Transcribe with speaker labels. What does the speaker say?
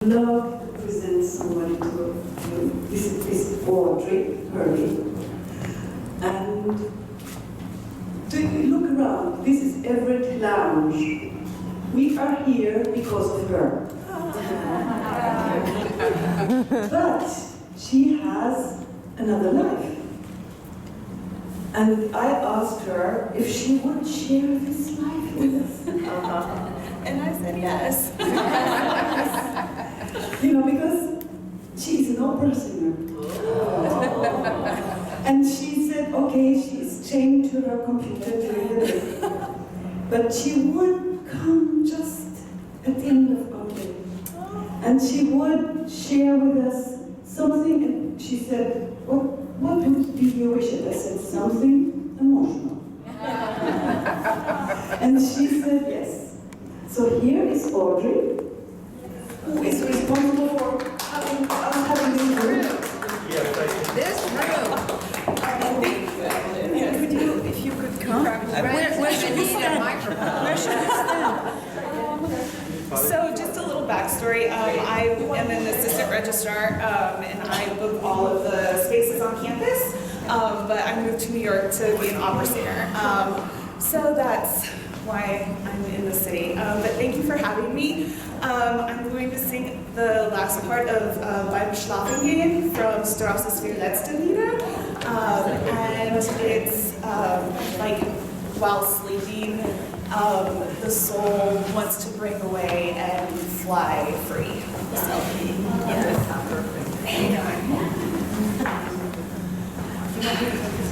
Speaker 1: love to present somebody to you. This is Audrey Hurley. And do you look around? This is Everett Lounge. We are here because of her. But she has another life. And I asked her if she would share this life with us.
Speaker 2: And I said yes.
Speaker 1: You know, because she's an opera singer. And she said, okay, she's chained to her computer during the day. But she would come just at the end of our day. And she would share with us something, and she said, what would be your wish? And I said, something emotional. And she said yes. So here is Audrey, who is responsible for having this room.
Speaker 2: This room. Could you, if you could come? Where should we stand? Where should we stand?
Speaker 3: So just a little backstory. I am an assistant registrar, and I book all of the spaces on campus. But I moved to New York to be an opera singer. So that's why I'm in the city. But thank you for having me. I'm going to sing the last part of Beim Schlafengehen from Strauss's Vier Letzte Lieder. And it's like while sleeping, the soul wants to break away and fly free. So, yeah.